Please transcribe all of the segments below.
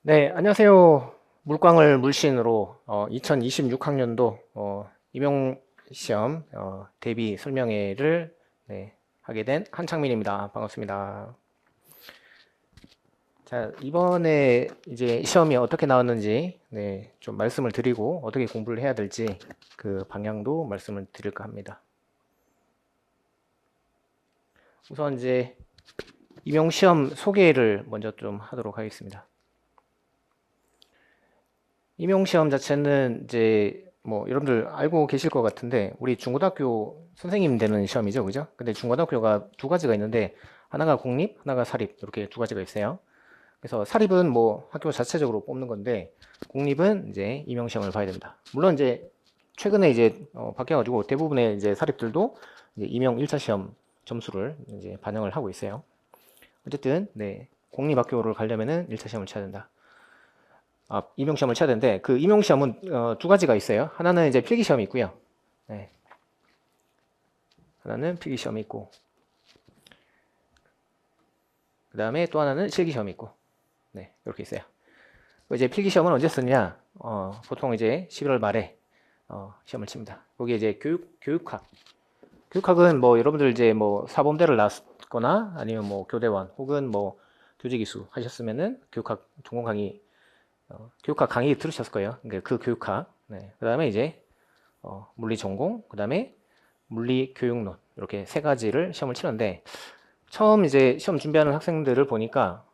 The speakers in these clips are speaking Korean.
네, 안녕하세요. 물광을 물신으로 2026학년도 임용시험 대비 설명회를 하게 된 한창민입니다. 반갑습니다. 자, 이번에 이제 시험이 어떻게 나왔는지 좀 말씀을 드리고 어떻게 공부를 해야 될지 그 방향도 말씀을 드릴까 합니다. 우선 이제 임용시험 소개를 먼저 좀 하도록 하겠습니다. 임용시험 자체는 이제 뭐 여러분들 알고 계실 것 같은데 우리 중고등학교 선생님 되는 시험이죠, 그죠? 근데 중고등학교가 두 가지가 있는데 하나가 공립, 하나가 사립 이렇게 두 가지가 있어요. 그래서 사립은 뭐 학교 자체적으로 뽑는 건데 공립은 이제 임용시험을 봐야 됩니다. 물론 이제 최근에 이제 바뀌어가지고 대부분의 이제 사립들도 이제 임용 1차 시험 점수를 이제 반영을 하고 있어요. 어쨌든 공립학교를 가려면은 1차 시험을 쳐야 된다. 임용시험을 쳐야 되는데 그 임용시험은 두 가지가 있어요. 하나는 이제 필기시험이 있고요. 네. 하나는 필기시험이 있고 그 다음에 또 하나는 실기시험이 있고 이렇게 있어요. 이제 필기시험은 언제 쓰느냐? 보통 이제 11월 말에 시험을 칩니다. 거기에 이제 교육학은 뭐 여러분들 이제 뭐 사범대를 나왔거나 아니면 뭐 교대원 혹은 뭐 교직이수 하셨으면은 교육학 전공 강의 교육학 강의 들으셨을 거예요. 그러니까 그 교육학. 그 다음에 이제 물리 전공, 그 다음에 물리 교육론 이렇게 세 가지를 시험을 치는데 처음 이제 시험 준비하는 학생들을 보니까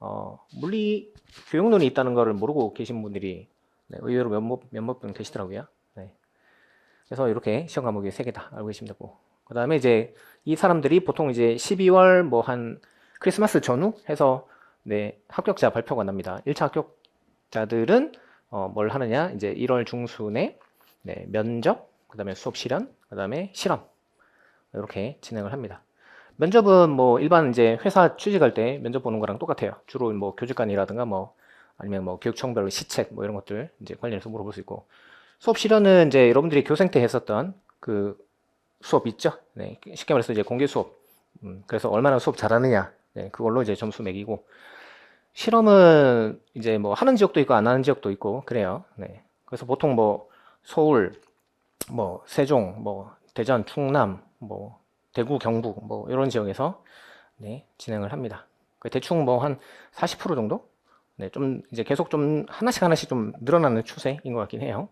물리 교육론이 있다는 것을 모르고 계신 분들이 의외로 몇몇 분 계시더라고요. 그래서 이렇게 시험 과목이 세 개다 알고 계시면 되고 그 다음에 이제 이 사람들이 보통 이제 12월 뭐 한 크리스마스 전후 해서 합격자 발표가 납니다. 1차 합격자들은 뭘 하느냐 이제 1월 중순에 면접, 그 다음에 수업 실현, 그 다음에 실험 이렇게 진행을 합니다. 면접은 뭐 일반 이제 회사 취직할 때 면접 보는 거랑 똑같아요. 주로 뭐 교직관이라든가 뭐 아니면 뭐 교육청별 시책 뭐 이런 것들 이제 관련해서 물어볼 수 있고 수업 실현은 이제 여러분들이 교생 때 했었던 그 수업 있죠. 쉽게 말해서 이제 공개 수업. 그래서 얼마나 수업 잘하느냐 그걸로 이제 점수 매기고 실험은 이제 뭐 하는 지역도 있고 안 하는 지역도 있고 그래요. 그래서 보통 뭐 서울, 뭐 세종, 뭐 대전, 충남, 뭐 대구, 경북 뭐 이런 지역에서 진행을 합니다. 대충 뭐 한 40% 정도? 좀 이제 계속 좀 하나씩 좀 늘어나는 추세인 것 같긴 해요.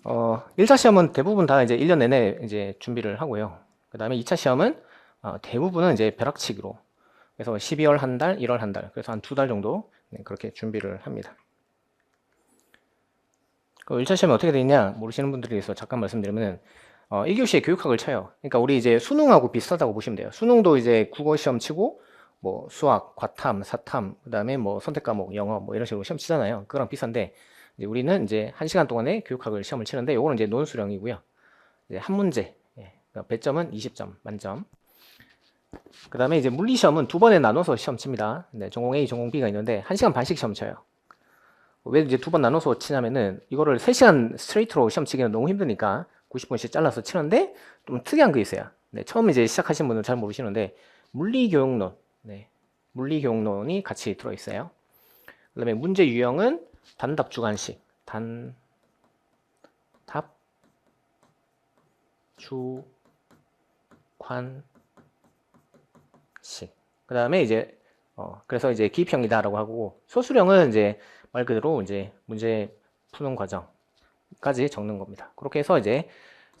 1차 시험은 대부분 다 이제 1년 내내 이제 준비를 하고요. 그 다음에 2차 시험은 대부분은 이제 벼락치기로 그래서 12월 한 달, 1월 한 달, 그래서 한 두 달 정도 그렇게 준비를 합니다. 그 1차 시험이 어떻게 되냐 모르시는 분들이 있어 잠깐 말씀드리면은 1교시에 교육학을 쳐요. 그러니까 우리 이제 수능하고 비슷하다고 보시면 돼요. 수능도 이제 국어 시험 치고 뭐 수학, 과탐, 사탐, 그다음에 뭐 선택 과목, 영어 뭐 이런 식으로 시험 치잖아요. 그거랑 비슷한데 이제 우리는 이제 1시간 동안에 교육학을 시험을 치는데 요거는 이제 논술형이고요. 이제 한 문제. 그러니까 배점은 20점 만점. 그다음에 이제 물리 시험은 두 번에 나눠서 시험 칩니다. 전공 A, 전공 B가 있는데 1시간 반씩 시험 쳐요. 왜 이제 두 번 나눠서 치냐면은 이거를 3시간 스트레이트로 시험 치기는 너무 힘드니까 90분씩 잘라서 치는데 좀 특이한 게 있어요. 처음 이제 시작하신 분은 잘 모르시는데 물리교육론, 물리교육론이 같이 들어있어요. 그다음에 문제 유형은 단답 주관식, 단답 주관식. 그다음에 이제 그래서 이제 기입형이다라고 하고 소수령은 이제 말 그대로 이제 문제 푸는 과정까지 적는 겁니다. 그렇게 해서 이제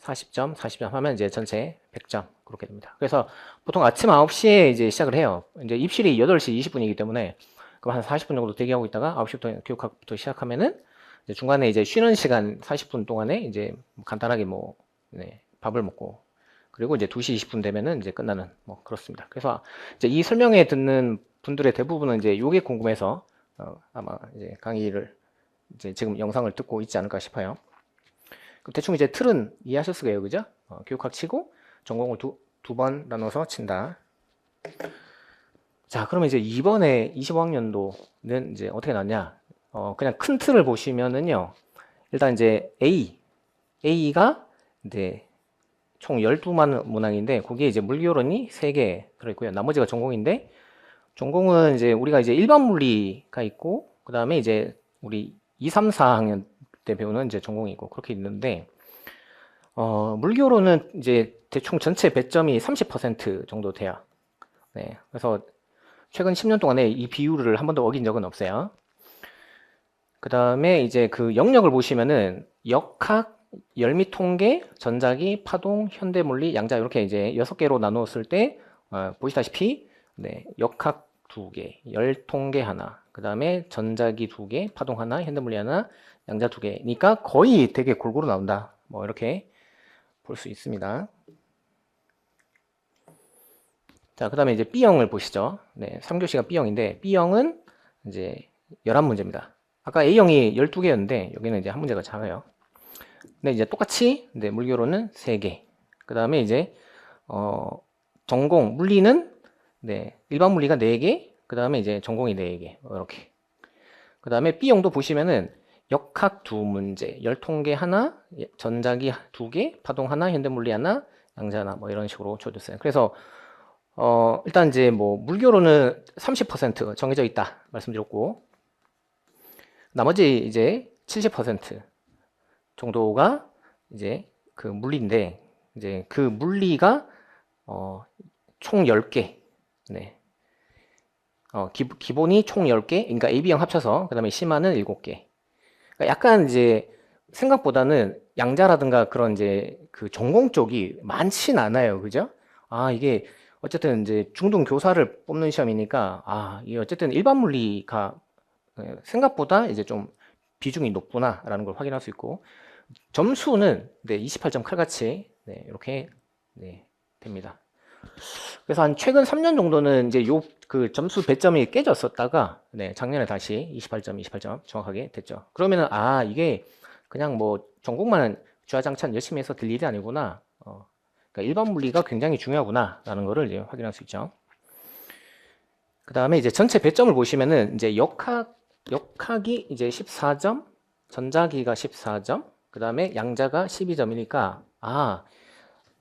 40점, 40점 하면 이제 전체 100점 그렇게 됩니다. 그래서 보통 아침 9시에 이제 시작을 해요. 이제 입실이 8시 20분이기 때문에 그럼 한 40분 정도 대기하고 있다가 9시부터 교육학부터 시작하면은 이제 중간에 이제 쉬는 시간 40분 동안에 이제 간단하게 뭐 밥을 먹고 그리고 이제 2시 20분 되면은 이제 끝나는 뭐 그렇습니다. 그래서 이제 이 설명회 듣는 분들의 대부분은 이제 요게 궁금해서 아마 이제 강의를 이제 지금 영상을 듣고 있지 않을까 싶어요. 대충 이제 틀은 이해하셨을 거예요, 그죠? 교육학 치고 전공을 두 번 나눠서 친다. 자, 그러면 이제 이번에 25학년도는 이제 어떻게 나왔냐? 그냥 큰 틀을 보시면은요. 일단 이제 A가 이제 총 12만 문항인데 거기에 이제 물리교론이 3개 들어있고요. 나머지가 전공인데 전공은 이제 우리가 이제 일반 물리가 있고 그 다음에 이제 우리 2, 3, 4학년 때 배우는 이제 전공이 있고 그렇게 있는데, 물교로는 이제 대충 전체 배점이 30% 정도 돼요. 네. 그래서 최근 10년 동안에 이 비율을 한 번도 어긴 적은 없어요. 그 다음에 이제 그 영역을 보시면은 역학, 열미통계, 전자기, 파동, 현대물리, 양자 이렇게 이제 6개로 나누었을 때 보시다시피 네, 역학 2개, 열통계 하나, 그 다음에 전자기 2개, 파동 하나, 현대물리 하나, 양자 2개니까 거의 되게 골고루 나온다. 뭐 이렇게 볼 수 있습니다. 자, 그 다음에 이제 B형을 보시죠. 네, 3교시가 B형인데 B형은 이제 11문제입니다. 아까 A형이 12개였는데 여기는 이제 한 문제가 작아요. 근데 이제 똑같이 네, 물교로는 3개. 그 다음에 이제 전공 물리는 네, 일반 물리가 4개. 그 다음에 이제 전공이 4개. 이렇게. 그 다음에 B형도 보시면은 역학 2문제, 열통계 하나, 전자기 2개, 파동 하나, 현대물리 하나, 양자 하나 뭐 이런 식으로 줘줬어요. 그래서 일단 이제 뭐 물교로는 30% 정해져 있다 말씀드렸고, 나머지 이제 70% 정도가 이제 그 물리인데, 이제 그 물리가 총 10개. 네. 기본이 총 10개. 그러니까 AB형 합쳐서, 그 다음에 심화는 7개. 그러니까 약간 이제 생각보다는 양자라든가 그런 이제 그 전공 쪽이 많진 않아요. 그죠? 이게 어쨌든 이제 중등 교사를 뽑는 시험이니까, 이게 어쨌든 일반 물리가 생각보다 이제 좀 비중이 높구나라는 걸 확인할 수 있고, 점수는 네, 28점 칼같이 네, 이렇게 네, 됩니다. 그래서 한 최근 3년 정도는 이제 요 그 점수 배점이 깨졌었다가 네, 작년에 다시 28점 정확하게 됐죠. 그러면은 이게 그냥 뭐 전공만 주야장창 열심히 해서 될 일이 아니구나. 그러니까 일반 물리가 굉장히 중요하구나라는 거를 이제 확인할 수 있죠. 그 다음에 이제 전체 배점을 보시면은 이제 역학이 이제 14점, 전자기가 14점, 그 다음에 양자가 12점이니까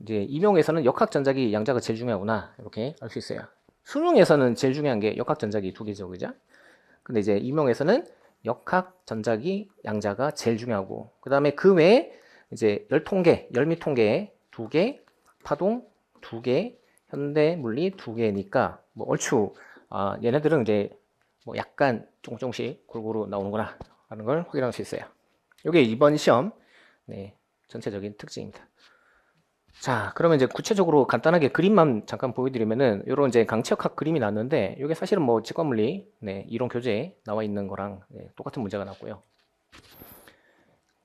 이제 임용에서는 역학, 전자기, 양자가 제일 중요하구나 이렇게 알 수 있어요. 수능에서는 제일 중요한 게 역학, 전자기 2개죠, 그죠? 근데 이제 임용에서는 역학, 전자기, 양자가 제일 중요하고, 그 다음에 그 외에 이제 열통계, 열미통계 2개, 파동 2개, 현대물리 2개니까 뭐 얼추 얘네들은 이제 뭐 약간 조금씩 골고루 나오는구나 하는 걸 확인할 수 있어요. 이게 이번 시험 네, 전체적인 특징입니다. 자, 그러면 이제 구체적으로 간단하게 그림만 잠깐 보여드리면은 요런 이제 강체역학 그림이 나왔는데 이게 사실은 뭐 직관물리 네, 이론 교재에 나와 있는 거랑 네, 똑같은 문제가 나왔고요.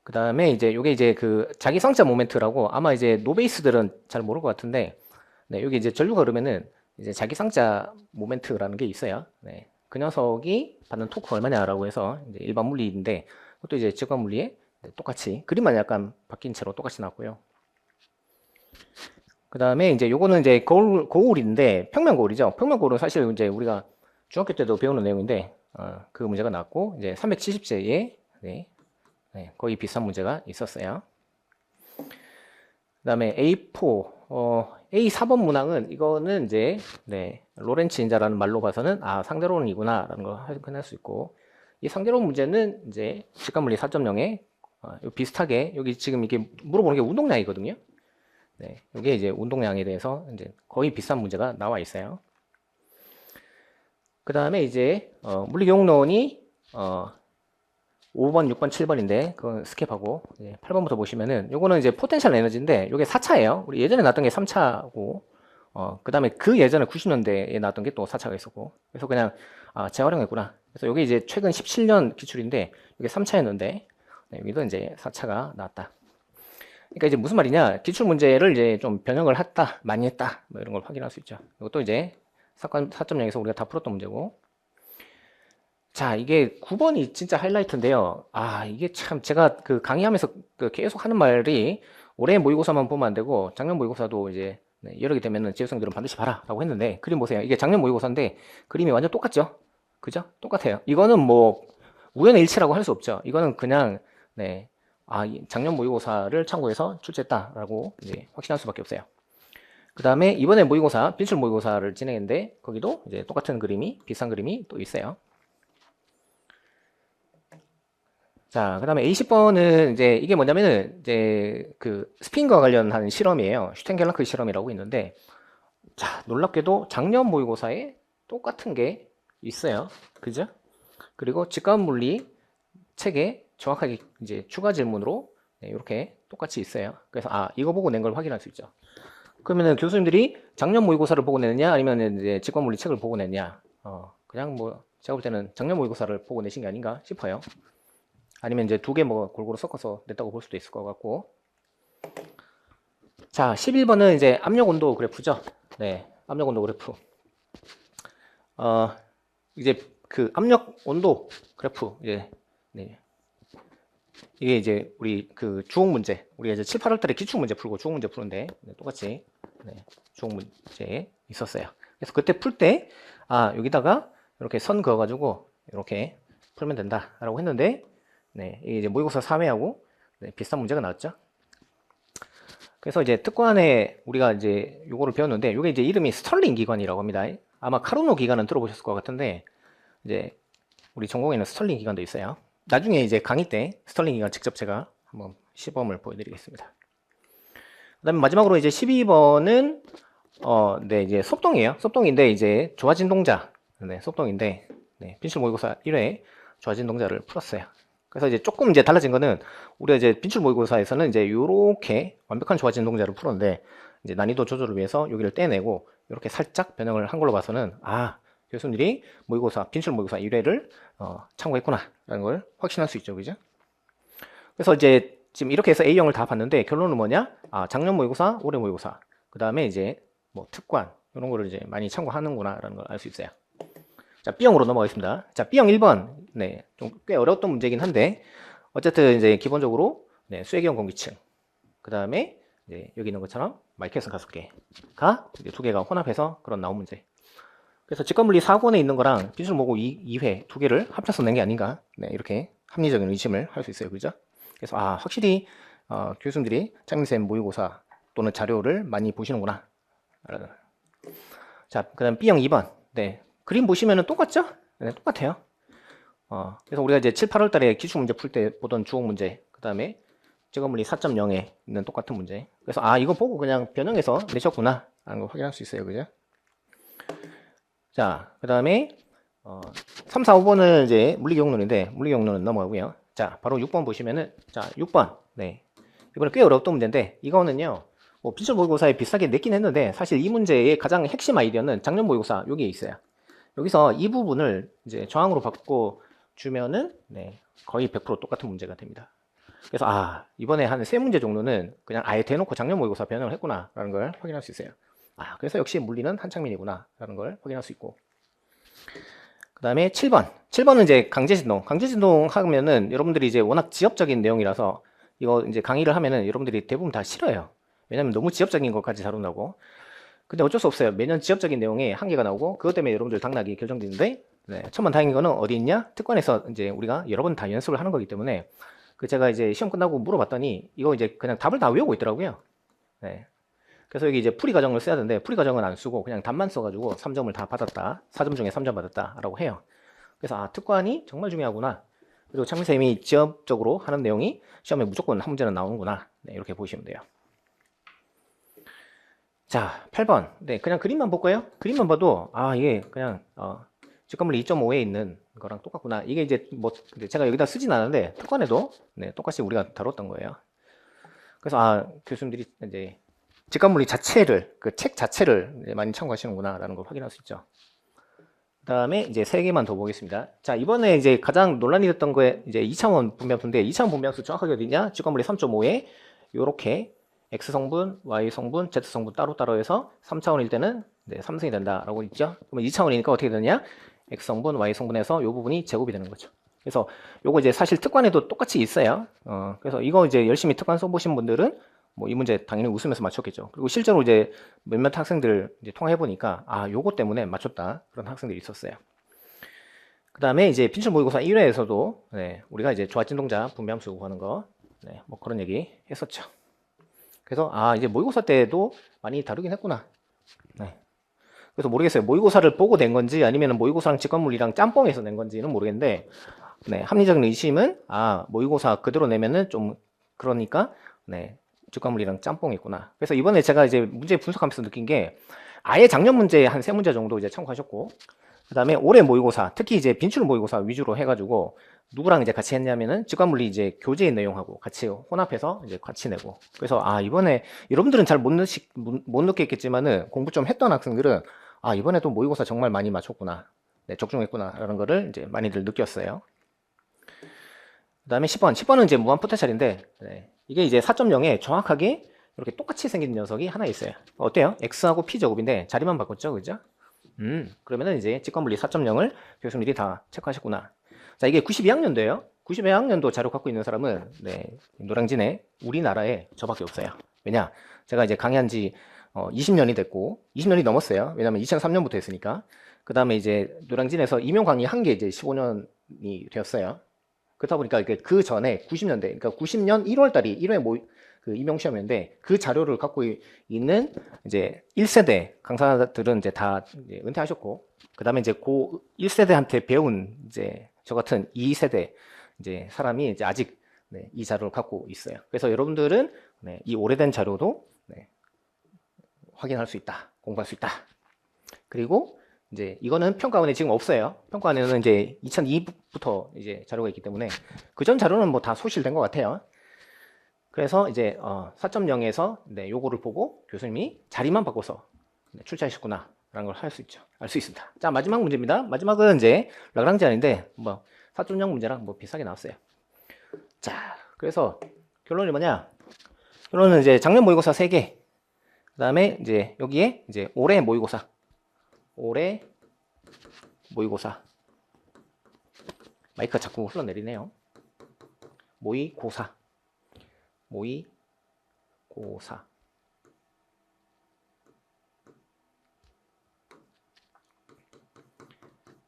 그 다음에 이제 요게 이제 그 자기성자 모멘트라고 아마 이제 노베이스들은 잘 모를 것 같은데 네, 여기 이제 전류가 흐르면은 이제 자기상자 모멘트라는 게 있어요. 네, 그 녀석이 받는 토크 얼마냐라고 해서 이제 일반 물리인데 그것도 이제 직관물리에 네, 똑같이 그림만 약간 바뀐 채로 똑같이 나왔고요. 그 다음에 이제 요거는 이제 거울인데 평면 거울이죠. 평면 거울은 사실 이제 우리가 중학교 때도 배우는 내용인데 그 문제가 나왔고 이제 370제에 네, 거의 비슷한 문제가 있었어요. 그 다음에 A4 A 4번 문항은 이거는 이제 네, 로렌츠 인자라는 말로 봐서는 상대론이구나 라는 걸 확인할 수 있고, 이 상대론 문제는 이제 직관물리 4.0에 비슷하게 여기 지금 이게 물어보는 게 운동량이거든요. 네, 이게 이제 운동량에 대해서 이제 거의 비슷한 문제가 나와 있어요. 그 다음에 이제 물리경론이 5번, 6번, 7번인데 그건 스킵하고 8번부터 보시면은 요거는 이제 포텐셜 에너지인데 요게 4차예요. 우리 예전에 나왔던 게 3차고 그 다음에 그 예전에 90년대에 나왔던 게 또 4차가 있었고, 그래서 그냥 재활용했구나. 그래서 요게 이제 최근 17년 기출인데 요게 3차였는데 네, 여기도 이제 4차가 나왔다. 그러니까 이제 무슨 말이냐, 기출 문제를 이제 좀 변형을 했다, 많이 했다, 뭐 이런 걸 확인할 수 있죠. 이것도 이제 4.0에서 우리가 다 풀었던 문제고. 자, 이게 9번이 진짜 하이라이트인데요. 이게 참 제가 그 강의하면서 계속 하는 말이 올해 모의고사만 보면 안 되고 작년 모의고사도 이제 여러 개 되면은 지역성들은 반드시 봐라 라고 했는데, 그림 보세요. 이게 작년 모의고사인데 그림이 완전 똑같죠? 그죠? 똑같아요. 이거는 뭐 우연의 일치라고 할 수 없죠. 이거는 그냥 네, 작년 모의고사를 참고해서 출제했다라고 이제 확신할 수밖에 없어요. 그 다음에 이번에 모의고사, 빈출 모의고사를 진행했는데 거기도 이제 똑같은 그림이, 비슷한 그림이 또 있어요. 자, 그 다음에 A10번은 이제 이게 뭐냐면은 이제 그 스핀과 관련한 실험이에요. 슈텐겔라크 실험이라고 있는데, 자, 놀랍게도 작년 모의고사에 똑같은 게 있어요. 그죠? 그리고 직관물리 책에 정확하게 이제 추가 질문으로 네, 이렇게 똑같이 있어요. 그래서 아, 이거 보고 낸 걸 확인할 수 있죠. 그러면은 교수님들이 작년 모의고사를 보고 냈냐, 아니면 이제 직관물리 책을 보고 냈냐? 그냥 뭐 제가 볼 때는 작년 모의고사를 보고 내신 게 아닌가 싶어요. 아니면 이제 두 개 뭐 골고루 섞어서 냈다고 볼 수도 있을 것 같고. 자, 11번은 이제 압력 온도 그래프죠. 네, 압력 온도 그래프. 이제 그 압력 온도 그래프 이제 네. 이게 이제 우리 그 주옥 문제, 우리가 이제 7, 8월 달에 기출 문제 풀고 주옥 문제 푸는데 네, 똑같이 네, 주옥 문제 있었어요. 그래서 그때 풀 때 아, 여기다가 이렇게 선 그어가지고 이렇게 풀면 된다라고 했는데 네, 이게 이제 모의고사 3회하고 네, 비슷한 문제가 나왔죠. 그래서 이제 특권에 우리가 이제 요거를 배웠는데 요게 이제 이름이 스털링 기관이라고 합니다. 아마 카르노 기관은 들어보셨을 것 같은데 이제 우리 전공에는 스털링 기관도 있어요. 나중에 이제 강의 때 스털링 기관 직접 제가 한번 시범을 보여드리겠습니다. 그 다음에 마지막으로 이제 12번은 네, 이제 속동이에요. 속동인데 이제 좋아진 동자. 네, 속동인데 네, 빈출 모의고사 1회 좋아진 동자를 풀었어요. 그래서 이제 조금 이제 달라진 거는 우리가 이제 빈출 모의고사에서는 이제 요렇게 완벽한 좋아진 동자를 풀었는데 이제 난이도 조절을 위해서 여기를 떼내고 이렇게 살짝 변형을 한 걸로 봐서는 아, 교수님들이 모의고사 빈출 모의고사 1회를 참고했구나 라는 걸 확신할 수 있죠. 그죠? 그래서 이제 지금 이렇게 해서 A형을 다 봤는데 결론은 뭐냐? 아, 작년 모의고사, 올해 모의고사. 그 다음에 이제 뭐 특관 이런 거를 이제 많이 참고하는구나 라는 걸 알 수 있어요. 자, B형으로 넘어가겠습니다. 자, B형 1번. 네, 좀 꽤 어려웠던 문제긴 한데 어쨌든 이제 기본적으로 네, 수액이온 공기층. 그 다음에 이제 여기 있는 것처럼 마이케슨 가속계가 이제 두 개가 혼합해서 그런 나온 문제. 그래서 직관물리 4권에 있는 거랑 빈출 모의고 2회 두 개를 합쳐서 낸 게 아닌가. 네, 이렇게 합리적인 의심을 할 수 있어요. 그죠? 그래서 아, 확실히 교수님들이 장민쌤 모의고사 또는 자료를 많이 보시는구나. 자, 그 다음 B형 2번. 네, 그림 보시면은 똑같죠? 네, 똑같아요. 그래서 우리가 이제 7, 8월 달에 기출 문제 풀 때 보던 주옥 문제, 그 다음에 직업물리 4.0에 있는 똑같은 문제. 그래서 아, 이거 보고 그냥 변형해서 내셨구나 라는 걸 확인할 수 있어요. 그죠? 자, 그 다음에 3, 4, 5번은 이제 물리경론인데 물리경론은 넘어가고요. 자, 바로 6번 보시면은 자, 6번. 네. 이번에 꽤 어려웠던 문제인데 이거는요. 뭐 빈출 모의고사에 비슷하게 냈긴 했는데 사실 이 문제의 가장 핵심 아이디어는 작년 모의고사 여기에 있어요. 여기서 이 부분을 이제 저항으로 바꿔 주면은 네, 거의 100% 똑같은 문제가 됩니다. 그래서 아, 이번에 한 3문제 정도는 그냥 아예 대놓고 작년 모의고사 변형을 했구나 라는 걸 확인할 수 있어요. 아, 그래서 역시 물리는 한창민이구나 라는 걸 확인할 수 있고, 그 다음에 7번. 7번은 이제 강제진동. 강제진동 하면은 여러분들이 이제 워낙 지엽적인 내용이라서 이거 이제 강의를 하면은 여러분들이 대부분 다 싫어요. 왜냐면 너무 지엽적인 것까지 다룬다고. 근데 어쩔 수 없어요. 매년 지엽적인 내용에 한계가 나오고 그것 때문에 여러분들 당락이 결정되는데 네, 천만다행인 거는 어디 있냐? 특권에서 이제 우리가 여러 번 다 연습을 하는 거기 때문에 그 제가 이제 시험 끝나고 물어봤더니 이거 이제 그냥 답을 다 외우고 있더라고요. 네. 그래서 여기 이제 풀이 과정을 써야 되는데 풀이 과정은 안 쓰고 그냥 답만 써가지고 3점을 다 받았다. 4점 중에 3점 받았다라고 해요. 그래서 아, 특관이 정말 중요하구나. 그리고 창민쌤이 지엽적으로 하는 내용이 시험에 무조건 한 문제는 나오는구나. 네, 이렇게 보시면 돼요. 자, 8번. 네, 그냥 그림만 볼까요? 그림만 봐도 아, 이게 그냥 직관물리 2.5에 있는 거랑 똑같구나. 이게 이제 뭐 제가 여기다 쓰진 않았는데 특관에도 네, 똑같이 우리가 다뤘던 거예요. 그래서 아, 교수님들이 이제 직관물리 자체를 그 책 자체를 많이 참고하시는구나라는 걸 확인할 수 있죠. 그다음에 이제 3개만 더 보겠습니다. 자, 이번에 이제 가장 논란이 됐던 거에 이제 2차원 분배함수인데 2차원 분배함수 정확하게 어디냐? 직관물리 3.5에 요렇게 X 성분, Y 성분, Z 성분 따로따로 해서 3차원일 때는 네, 3승이 된다라고 있죠. 그러면 2차원이니까 어떻게 되느냐? X 성분, Y 성분에서 요 부분이 제곱이 되는 거죠. 그래서 요거 이제 사실 특관에도 똑같이 있어요. 그래서 이거 이제 열심히 특관 써보신 분들은 뭐 이 문제 당연히 웃으면서 맞췄겠죠. 그리고 실제로 이제 몇몇 학생들 이제 통화해 보니까 아, 요거 때문에 맞췄다 그런 학생들이 있었어요. 그 다음에 이제 빈출 모의고사 1회에서도 네, 우리가 이제 조합진 동자 분배함수 구하는 거 네, 뭐 그런 얘기 했었죠. 그래서 아, 이제 모의고사 때도 많이 다루긴 했구나. 네. 그래서 모르겠어요. 모의고사를 보고 낸 건지 아니면 모의고사랑 직관물리랑 짬뽕해서 낸 건지는 모르겠는데 네, 합리적인 의심은 모의고사 그대로 내면은 좀 그러니까 네, 직관물리랑 짬뽕이구나. 그래서 이번에 제가 이제 문제 분석하면서 느낀 게 아예 작년 문제 한 3문제 정도 이제 참고하셨고, 그다음에 올해 모의고사, 특히 이제 빈출 모의고사 위주로 해가지고 누구랑 이제 같이 했냐면은 직관물리 이제 교재 내용하고 같이 혼합해서 이제 같이 내고. 그래서 이번에 여러분들은 잘 못 느꼈겠지만은 공부 좀 했던 학생들은 이번에도 모의고사 정말 많이 맞췄구나, 네, 적중했구나라는 거를 이제 많이들 느꼈어요. 그다음에 10번은 이제 무한 포텐셜인데, 네, 이게 이제 4.0에 정확하게 이렇게 똑같이 생긴 녀석이 하나 있어요. 어때요? X하고 P 제곱인데 자리만 바꿨죠, 그죠? 그러면은 이제 직관물리 4.0을 교수님들이 다 체크하셨구나. 자, 이게 92학년도예요. 92학년도 자료 갖고 있는 사람은 네, 노량진에 우리나라에 저밖에 없어요. 왜냐? 제가 이제 강의한 지 20년이 됐고 20년이 넘었어요. 왜냐면 2003년부터 했으니까. 그 다음에 이제 노량진에서 임용 강의 한 게 이제 15년이 되었어요. 그렇다 보니까 그 전에 90년대, 그러니까 90년 1월 달이 1회 그 임용 시험이었는데 그 자료를 갖고 있는 이제 1세대 강사들은 이제 다 이제 은퇴하셨고, 그 다음에 이제 고 1세대한테 배운 이제 저 같은 2세대 이제 사람이 이제 아직 네, 이 자료를 갖고 있어요. 그래서 여러분들은 네, 이 오래된 자료도 네, 확인할 수 있다, 공부할 수 있다. 그리고 이제 이거는 평가원에 지금 없어요. 평가원에는 이제 2002부터 이제 자료가 있기 때문에 그전 자료는 뭐 다 소실된 것 같아요. 그래서 이제 4.0에서 네, 요거를 보고 교수님이 자리만 바꿔서 네, 출제하셨구나 라는 걸 할 수 있죠. 알 수 있습니다. 자, 마지막 문제입니다. 마지막은 이제 라그랑지안인데 뭐 4.0 문제랑 뭐 비슷하게 나왔어요. 자, 그래서 결론이 뭐냐? 결론은 이제 작년 모의고사 3개, 그 다음에 이제 여기에 이제 올해 모의고사 마이크가 자꾸 흘러내리네요. 모의고사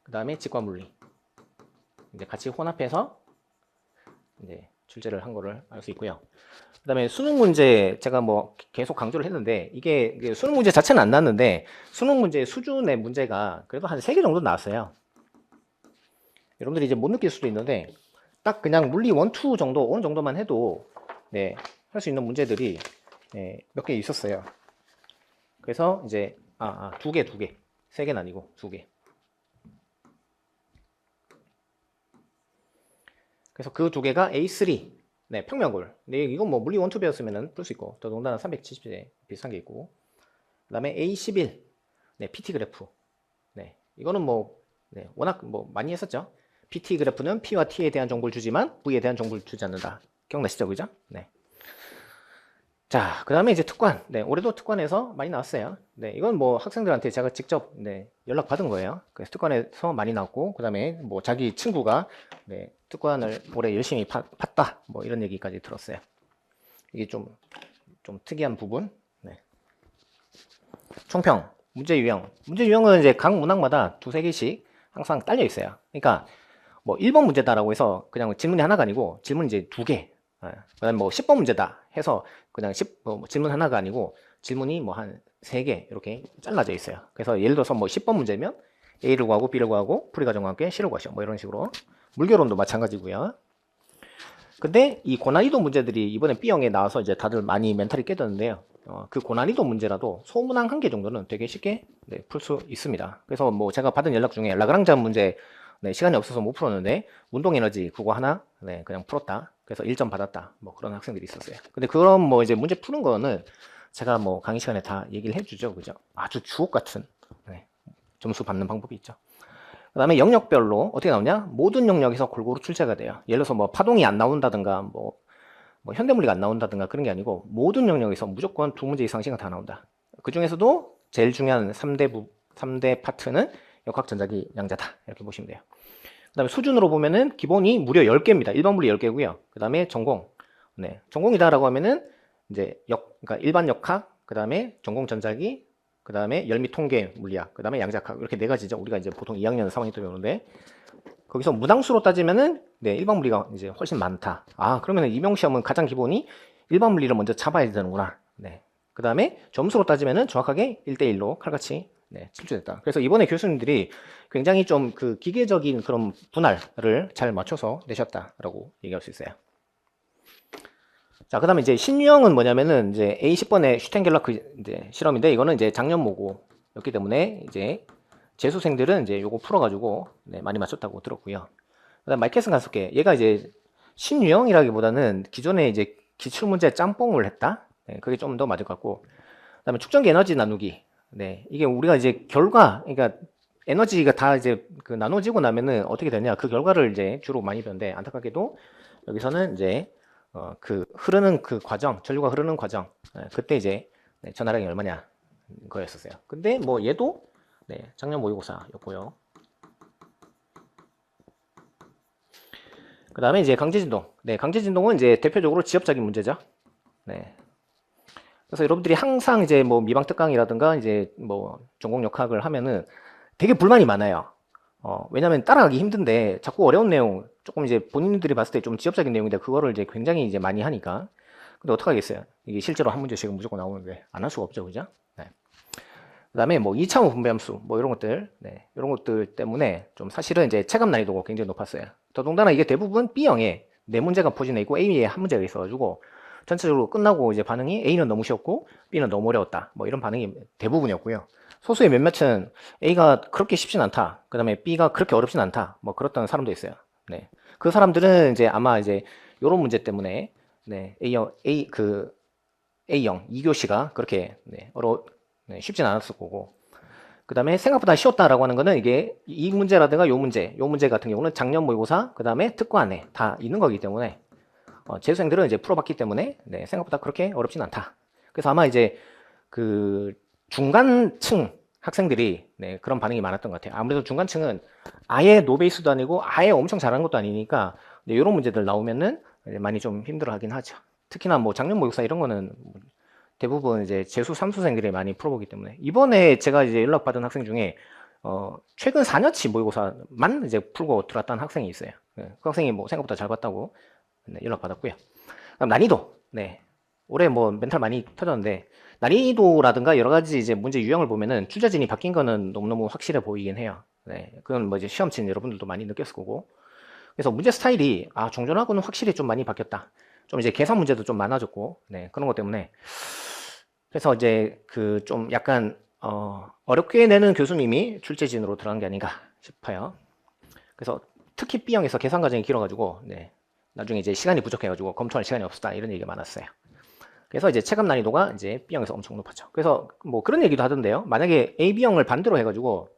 그 다음에 직관물리 이제 같이 혼합해서 이제 출제를 한 거를 알 수 있고요. 그 다음에 수능 문제 제가 뭐 계속 강조를 했는데 이게 수능 문제 자체는 안 나왔는데 수능 문제 수준의 문제가 그래도 한 3개 정도 나왔어요. 여러분들이 이제 못 느낄 수도 있는데 딱 그냥 물리 1, 2 정도 어느 정도만 해도 네, 할 수 있는 문제들이 네, 몇 개 있었어요. 그래서 이제 두 개. 3개는 아니고 2개. 그래서 그 2개가 A3 네, 평면골. 네, 이건 뭐 물리 1, 2 배웠으면 풀 수 있고 더군다나 370에 비슷한 게 있고, 그 다음에 A11 네, PT 그래프. 네, 이거는 뭐 네, 워낙 뭐 많이 했었죠. PT 그래프는 P와 T에 대한 정보를 주지만 V에 대한 정보를 주지 않는다. 기억나시죠, 그죠? 네. 자, 그 다음에 이제 특관. 네, 올해도 특관에서 많이 나왔어요. 네, 이건 뭐 학생들한테 제가 직접 네, 연락 받은 거예요. 그래서 특관에서 많이 나왔고, 그 다음에 뭐 자기 친구가 네, 특관을 올해 열심히 팠다. 뭐 이런 얘기까지 들었어요. 이게 좀 특이한 부분. 네. 총평, 문제 유형. 문제 유형은 이제 각 문항마다 2, 3개씩 항상 딸려 있어요. 그러니까 뭐 1번 문제다라고 해서 그냥 질문이 하나가 아니고 질문이 이제 2개. 그다음에 뭐 10번 문제다 해서 그냥 질문 하나가 아니고 질문이 뭐 한 3개 이렇게 잘라져 있어요. 그래서 예를 들어서 뭐 10번 문제면 A를 구하고 B를 구하고 풀이 과정과 함께 C를 구하시오. 뭐 이런 식으로. 물결론도 마찬가지고요. 근데 이 고난이도 문제들이 이번에 B형에 나와서 이제 다들 많이 멘탈이 깨졌는데요. 그 고난이도 문제라도 소문항 1개 정도는 되게 쉽게 네, 풀 수 있습니다. 그래서 뭐 제가 받은 연락 중에 라그랑지안 문제 네, 시간이 없어서 못 풀었는데 운동에너지 그거 하나 네, 그냥 풀었다. 그래서 1점 받았다. 뭐 그런 학생들이 있었어요. 근데 그런 뭐 이제 문제 푸는 거는 제가 뭐 강의 시간에 다 얘기를 해주죠. 그죠? 아주 주옥 같은 네, 점수 받는 방법이 있죠. 그 다음에 영역별로 어떻게 나오냐? 모든 영역에서 골고루 출제가 돼요. 예를 들어서 뭐 파동이 안 나온다든가 뭐 현대물리가 안 나온다든가 그런 게 아니고 모든 영역에서 무조건 2문제 이상씩은 다 나온다. 그 중에서도 제일 중요한 3대 파트는 역학전자기 양자다. 이렇게 보시면 돼요. 그 다음에 수준으로 보면은 기본이 무려 10개입니다. 일반 물리 10개고요. 그 다음에 전공. 네. 전공이다라고 하면은 이제 그러니까 일반 역학, 그 다음에 전공 전자기, 그 다음에 열미 통계 물리학, 그 다음에 양자학. 이렇게 4가지죠. 우리가 이제 보통 2학년 3학년 때 배우는데 거기서 문항수로 따지면은 네, 일반 물리가 이제 훨씬 많다. 그러면은 임용 시험은 가장 기본이 일반 물리를 먼저 잡아야 되는구나. 네. 그 다음에 점수로 따지면은 정확하게 1대1로 칼같이 네, 침투됐다. 그래서 이번에 교수님들이 굉장히 좀 그 기계적인 그런 분할을 잘 맞춰서 내셨다라고 얘기할 수 있어요. 자, 그 다음에 이제 신유형은 뭐냐면은 이제 A10번의 슈텐겔라크 이제 실험인데 이거는 이제 작년 모고였기 때문에 이제 재수생들은 이제 요거 풀어가지고 네, 많이 맞췄다고 들었고요. 그 다음 마이케슨 가습기 얘가 이제 신유형이라기보다는 기존에 이제 기출문제 짬뽕을 했다. 네, 그게 좀 더 맞을 것 같고. 그 다음에 축전기 에너지 나누기. 네, 이게 우리가 이제 결과, 그러니까 에너지가 다 이제 그 나눠지고 나면은 어떻게 되냐. 그 결과를 이제 주로 많이 배우는데 안타깝게도 여기서는 이제 그 흐르는 그 과정, 전류가 흐르는 과정, 그때 이제 네, 전하량이 얼마냐 거였었어요. 근데 뭐 얘도 네, 작년 모의고사였고요. 그 다음에 이제 강제진동. 네, 강제진동은 이제 대표적으로 지엽적인 문제죠. 네. 그래서 여러분들이 항상 이제 뭐 미방 특강이라든가 이제 뭐 전공역학을 하면은 되게 불만이 많아요. 왜냐면 따라가기 힘든데 자꾸 어려운 내용, 조금 이제 본인들이 봤을 때 좀 지엽적인 내용인데 그거를 이제 굉장히 이제 많이 하니까. 근데 어떡하겠어요. 이게 실제로 한 문제씩은 무조건 나오는데 안 할 수가 없죠. 그죠? 네. 그 다음에 뭐 2차원 분배함수, 뭐 이런 것들, 네. 이런 것들 때문에 좀 사실은 이제 체감 난이도가 굉장히 높았어요. 더군다나 이게 대부분 B형에 네 문제가 포진해 있고 A에 한 문제가 있어가지고 전체적으로 끝나고 이제 반응이 A는 너무 쉬웠고 B는 너무 어려웠다. 뭐 이런 반응이 대부분이었고요. 소수의 몇몇은 A가 그렇게 쉽진 않다. 그 다음에 B가 그렇게 어렵진 않다. 뭐 그렇다는 사람도 있어요. 네. 그 사람들은 이제 아마 이제 요런 문제 때문에 네, A형 2교시가 그렇게 네, 네, 쉽진 않았을 거고. 그 다음에 생각보다 쉬웠다라고 하는 거는 이게 이 문제라든가 요 문제 같은 경우는 작년 모의고사, 그 다음에 특권에 다 있는 거기 때문에 재수생들은 이제 풀어봤기 때문에 네, 생각보다 그렇게 어렵진 않다. 그래서 아마 이제 그 중간층 학생들이 네, 그런 반응이 많았던 것 같아요. 아무래도 중간층은 아예 노베이스도 아니고 아예 엄청 잘하는 것도 아니니까 네, 이런 문제들 나오면은 많이 좀 힘들어하긴 하죠. 특히나 뭐 작년 모의고사 이런 거는 대부분 이제 재수 3수생들이 많이 풀어보기 때문에 이번에 제가 이제 연락받은 학생 중에 최근 4년치 모의고사만 이제 풀고 들어왔다는 학생이 있어요. 네, 그 학생이 뭐 생각보다 잘 봤다고 네, 연락받았고요. 그럼 난이도. 네. 올해 뭐 멘탈 많이 터졌는데 난이도라든가 여러 가지 이제 문제 유형을 보면은 출제진이 바뀐 거는 너무너무 확실해 보이긴 해요. 네. 그건 뭐 이제 시험 친 여러분들도 많이 느꼈을 거고. 그래서 문제 스타일이 종전하고는 확실히 좀 많이 바뀌었다. 좀 이제 계산 문제도 좀 많아졌고. 네. 그런 것 때문에 그래서 이제 그 좀 약간 어렵게 내는 교수님이 출제진으로 들어간 게 아닌가 싶어요. 그래서 특히 B형에서 계산 과정이 길어가지고 네. 나중에 이제 시간이 부족해가지고 검토할 시간이 없었다 이런 얘기가 많았어요. 그래서 이제 체감 난이도가 이제 B형에서 엄청 높았죠. 그래서 뭐 그런 얘기도 하던데요. 만약에 A, B형을 반대로 해가지고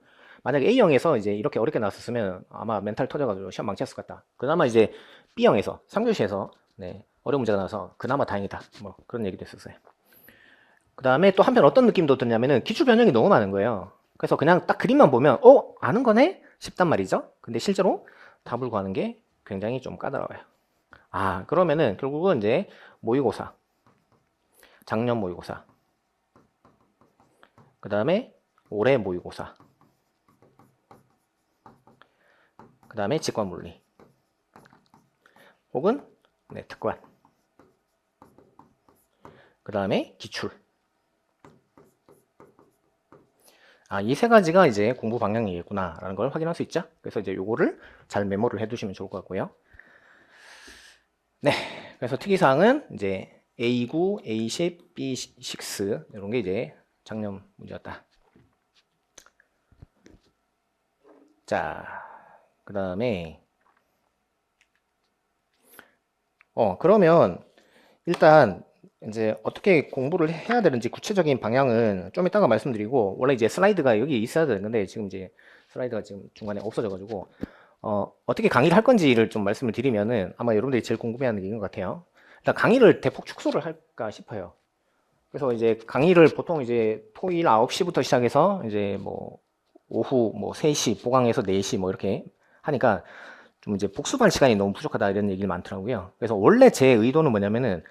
만약에 A형에서 이제 이렇게 어렵게 나왔었으면 아마 멘탈 터져가지고 시험 망쳤을 것 같다. 그나마 이제 B형에서 3교시에서 네, 어려운 문제가 나와서 그나마 다행이다. 뭐 그런 얘기도 했었어요. 그 다음에 또 한편 어떤 느낌도 드냐면은 기출 변형이 너무 많은 거예요. 그래서 그냥 딱 그림만 보면 아는 거네? 싶단 말이죠. 근데 실제로 답을 구하는 게 굉장히 좀 까다로워요. 그러면은 결국은 이제 모의고사, 작년 모의고사, 그 다음에 올해 모의고사, 그 다음에 직관물리, 혹은 네, 특관, 그 다음에 기출. 이 세 가지가 이제 공부 방향이겠구나라는 걸 확인할 수 있죠. 그래서 이제 요거를 잘 메모를 해두시면 좋을 것 같고요. 네, 그래서 특이사항은 이제 A9, A10, B6 이런 게 이제 작년 문제였다. 자, 그 다음에 그러면 일단 이제 어떻게 공부를 해야 되는지 구체적인 방향은 좀 이따가 말씀드리고, 원래 이제 슬라이드가 여기 있어야 되는 건데 지금 이제 슬라이드가 지금 중간에 없어져 가지고 어떻게 강의를 할 건지를 좀 말씀을 드리면은 아마 여러분들이 제일 궁금해하는 게 이건 것 같아요. 일단 강의를 대폭 축소를 할까 싶어요. 그래서 이제 강의를 보통 이제 토요일 9시부터 시작해서 이제 뭐 오후 뭐 3시 보강해서 4시 뭐 이렇게 하니까 좀 이제 복습할 시간이 너무 부족하다 이런 얘기를 많더라고요. 그래서 원래 제 의도는 뭐냐면은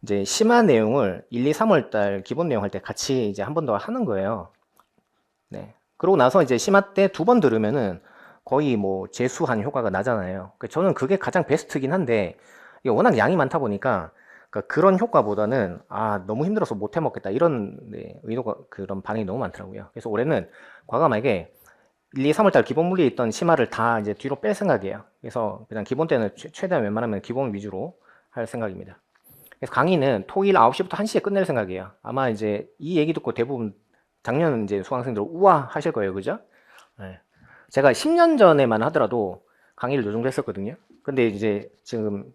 이제 심화 내용을 1, 2, 3월 달 기본 내용 할 때 같이 이제 한 번 더 하는 거예요. 네. 그러고 나서 이제 심화 때 2번 들으면은 거의 뭐 재수한 효과가 나잖아요. 저는 그게 가장 베스트긴 한데 이게 워낙 양이 많다 보니까 그러니까 그런 효과보다는 너무 힘들어서 못 해먹겠다 이런 의도가 그런 반응이 너무 많더라고요. 그래서 올해는 과감하게 1, 2, 3월달 기본 물리에 있던 심화를 다 이제 뒤로 뺄 생각이에요. 그래서 그냥 기본 때는 최대한 웬만하면 기본 위주로 할 생각입니다. 그래서 강의는 토일 9시부터 1시에 끝낼 생각이에요. 아마 이제 이 얘기 듣고 대부분 작년 이제 수강생들 우와 하실 거예요. 그죠? 네. 제가 10년 전에만 하더라도 강의를 요 정도 했었거든요. 근데 이제 지금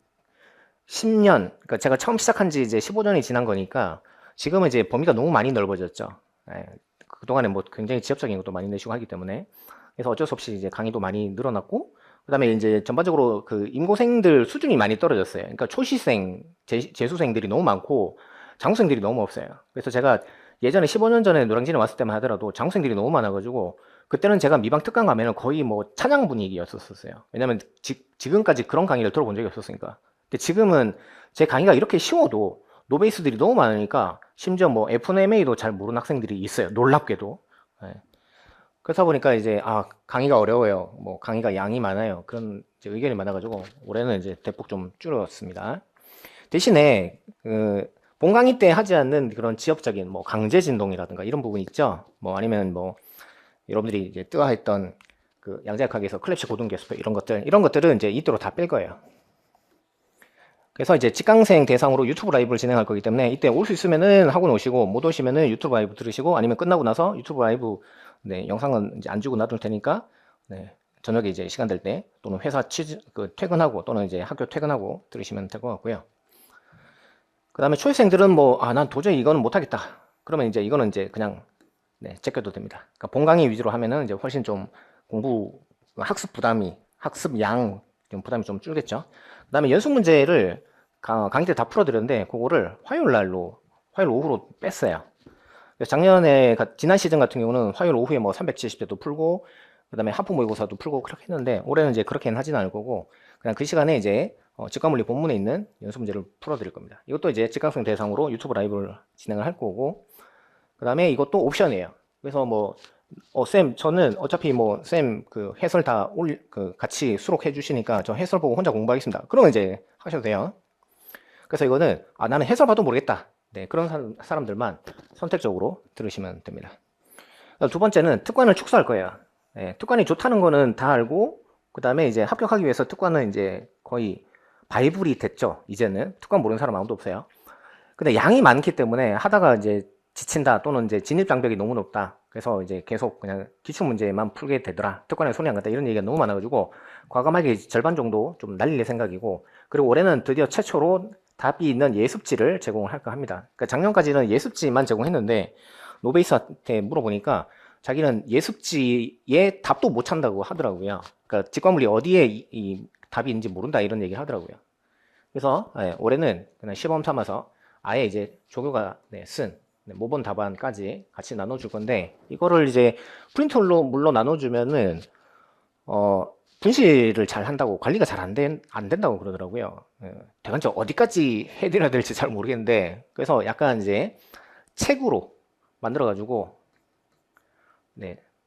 10년, 그러니까 제가 처음 시작한 지 이제 15년이 지난 거니까 지금은 이제 범위가 너무 많이 넓어졌죠. 예, 그동안에 뭐 굉장히 지엽적인 것도 많이 내시고 하기 때문에. 그래서 어쩔 수 없이 이제 강의도 많이 늘어났고, 그 다음에 이제 전반적으로 그 임고생들 수준이 많이 떨어졌어요. 그러니까 초시생, 재수생들이 너무 많고, 장수생들이 너무 없어요. 그래서 제가 예전에 15년 전에 노량진에 왔을 때만 하더라도 장수생들이 너무 많아가지고, 그때는 제가 미방 특강 가면은 거의 뭐 찬양 분위기였었어요. 왜냐면 지금까지 그런 강의를 들어본 적이 없었으니까. 근데 지금은 제 강의가 이렇게 쉬워도 노베이스들이 너무 많으니까 심지어 뭐 FMA도 잘 모르는 학생들이 있어요. 놀랍게도. 네. 그러다 보니까 이제 강의가 어려워요. 뭐 강의가 양이 많아요. 그런 이제 의견이 많아가지고 올해는 이제 대폭 좀 줄였습니다. 대신에 본 강의 때 하지 않는 그런 지역적인 뭐 강제 진동이라든가 이런 부분 있죠. 뭐 아니면 뭐 여러분들이 이제 뜨아했던 그 양자역학에서 클랩시 고등교수 이런 것들은 이제 이때로 다 뺄 거예요. 그래서 이제 직강생 대상으로 유튜브 라이브를 진행할 거기 때문에 이때 올 수 있으면은 학원 오시고 못 오시면은 유튜브 라이브 들으시고 아니면 끝나고 나서 유튜브 라이브 영상은 이제 안 주고 놔둘 테니까 저녁에 이제 시간 될 때 또는 회사 퇴근하고 또는 이제 학교 퇴근하고 들으시면 될 것 같고요. 그 다음에 초회생들은 뭐 난 도저히 이거는 못하겠다. 그러면 이제 이거는 이제 그냥 제껴도 됩니다. 그러니까 본 강의 위주로 하면은 이제 훨씬 좀 학습 양 부담이 좀 줄겠죠. 그 다음에 연습 문제를 강의 때 다 풀어드렸는데 그거를 화요일 오후로 뺐어요. 그래서 작년에 지난 시즌 같은 경우는 화요일 오후에 뭐 370대도 풀고 그 다음에 하프 모의고사도 풀고 그렇게 했는데 올해는 이제 그렇게는 하진 않을 거고 그냥 그 시간에 이제 직관물리 본문에 있는 연습 문제를 풀어드릴 겁니다. 이것도 이제 직강생 대상으로 유튜브 라이브를 진행을 할 거고 그 다음에 이것도 옵션이에요. 그래서 뭐 쌤, 저는 어차피 뭐, 쌤, 해설 다 같이 수록해 주시니까 저 해설 보고 혼자 공부하겠습니다. 그러면 이제 하셔도 돼요. 그래서 이거는, 나는 해설 봐도 모르겠다. 그런 사람들만 선택적으로 들으시면 됩니다. 두 번째는 특관을 축소할 거예요. 특관이 좋다는 거는 다 알고, 그 다음에 이제 합격하기 위해서 특관은 이제 거의 바이블이 됐죠. 이제는. 특관 모르는 사람 아무도 없어요. 근데 양이 많기 때문에 하다가 이제 지친다 또는 이제 진입 장벽이 너무 높다. 그래서 이제 계속 그냥 기출 문제만 풀게 되더라. 특권에 손이 안 갔다. 이런 얘기가 너무 많아가지고 과감하게 절반 정도 좀 날릴 생각이고 그리고 올해는 드디어 최초로 답이 있는 예습지를 제공을 할까 합니다. 그러니까 작년까지는 예습지만 제공했는데 노베이스한테 물어보니까 자기는 예습지에 답도 못 찾는다고 하더라고요. 그러니까 직관물리 어디에 이 답이 있는지 모른다 이런 얘기를 하더라고요. 그래서 올해는 그냥 시범 삼아서 아예 이제 조교가 쓴 모범 답안까지 같이 나눠줄 건데 이거를 이제 프린터로 물로 나눠주면은 분실을 잘 한다고 관리가 잘 안 된다고 그러더라고요. 대관적 어디까지 해드려야 될지 잘 모르겠는데 그래서 약간 이제 책으로 만들어가지고